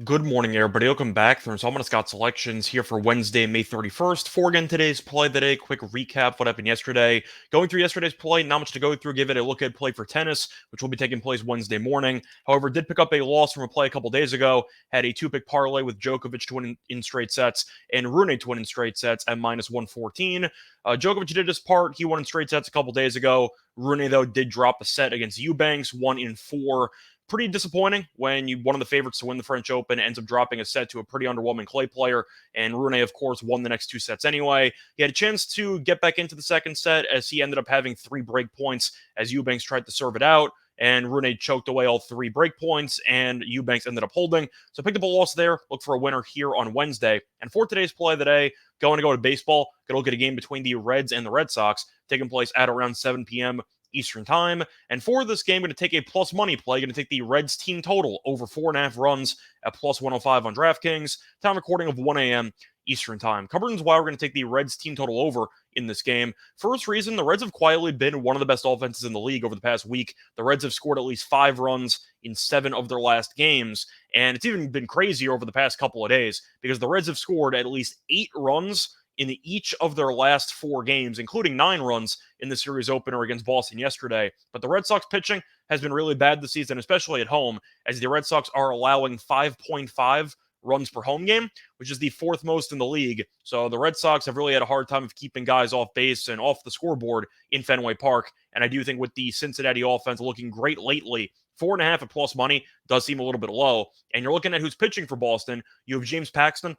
Good morning, everybody. Welcome back. There's Almanac Scott selections here for Wednesday, May 31st. For again today's play of the day, quick recap what happened yesterday. Going through yesterday's play, not much to go through. Give it a look at play for tennis, which will be taking place Wednesday morning. However, did pick up a loss from a play a couple days ago. Had a two-pick parlay with Djokovic to win in straight sets and Rune to win in straight sets at minus 114. Djokovic did his part. He won in straight sets a couple days ago. Rune, though, did drop a set against Eubanks, 1-4. Pretty disappointing when one of the favorites to win the French Open ends up dropping a set to a pretty underwhelming clay player. And Rune, of course, won the next two sets anyway. He had a chance to get back into the second set as he ended up having three break points as Eubanks tried to serve it out. And Rune choked away all three break points, and Eubanks ended up holding. So picked up a loss there. Look for a winner here on Wednesday. And for today's play of the day, going to go to baseball. Going to look at a game between the Reds and the Red Sox, taking place at around 7 p.m. Eastern time. And for this game, I'm going to take a plus money play. Going to take the Reds team total over 4.5 runs at plus 105 on DraftKings. Time recording of 1 a.m. Eastern time. Covering why we're going to take the Reds team total over in this game. First reason, the Reds have quietly been one of the best offenses in the league over the past week. The Reds have scored at least 5 runs in 7 of their last games. And it's even been crazier over the past couple of days because the Reds have scored at least 8 runs in each of their last 4 games, including 9 runs in the series opener against Boston yesterday. But the Red Sox pitching has been really bad this season, especially at home, as the Red Sox are allowing 5.5 runs per home game, which is the 4th most in the league. So the Red Sox have really had a hard time of keeping guys off base and off the scoreboard in Fenway Park. And I do think with the Cincinnati offense looking great lately, 4.5 at plus money does seem a little bit low. And you're looking at who's pitching for Boston. You have James Paxton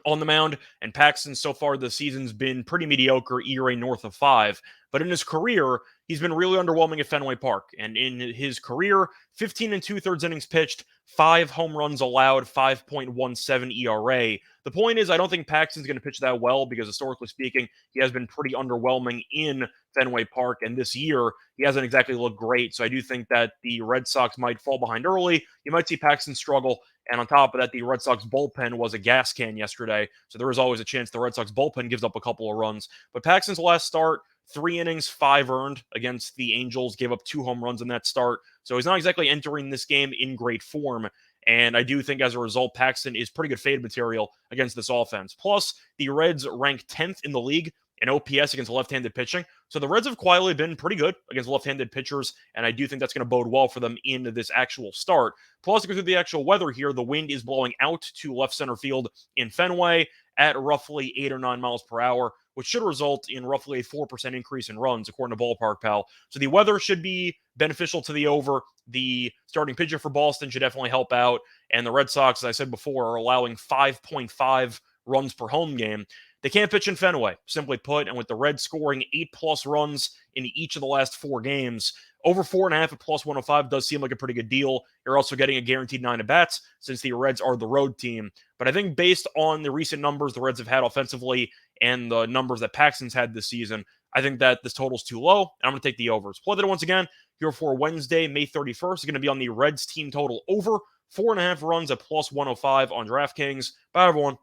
on the mound, and Paxton so far this season's been pretty mediocre, ERA north of 5. But in his career, he's been really underwhelming at Fenway Park. And in his career, 15 and 2/3 innings pitched, 5 home runs allowed, 5.17 ERA. The point is, I don't think Paxton's going to pitch that well because historically speaking, he has been pretty underwhelming in Fenway Park. And this year, he hasn't exactly looked great. So I do think that the Red Sox might fall behind early. You might see Paxton struggle. And on top of that, the Red Sox bullpen was a gas can yesterday. So there is always a chance the Red Sox bullpen gives up a couple of runs. But Paxton's last start, 3 innings, 5 earned against the Angels, gave up 2 home runs in that start. So he's not exactly entering this game in great form. And I do think as a result, Paxton is pretty good fade material against this offense. Plus, the Reds rank 10th in the league in OPS against left-handed pitching. So the Reds have quietly been pretty good against left-handed pitchers, and I do think that's going to bode well for them in this actual start. Plus, because of the actual weather here, the wind is blowing out to left center field in Fenway at roughly 8 or 9 miles per hour, which should result in roughly a 4% increase in runs, according to Ballpark Pal. So the weather should be beneficial to the over. The starting pitcher for Boston should definitely help out. And the Red Sox, as I said before, are allowing 5.5 runs per home game. They can't pitch in Fenway, simply put, and with the Reds scoring 8+ runs in each of the last 4 games, over 4.5 at plus 105 does seem like a pretty good deal. You're also getting a guaranteed 9 at-bats since the Reds are the road team. But I think based on the recent numbers the Reds have had offensively and the numbers that Paxton's had this season, I think that this total's too low, and I'm going to take the overs. Play that once again here for Wednesday, May 31st. Is going to be on the Reds team total over 4.5 runs at plus 105 on DraftKings. Bye, everyone.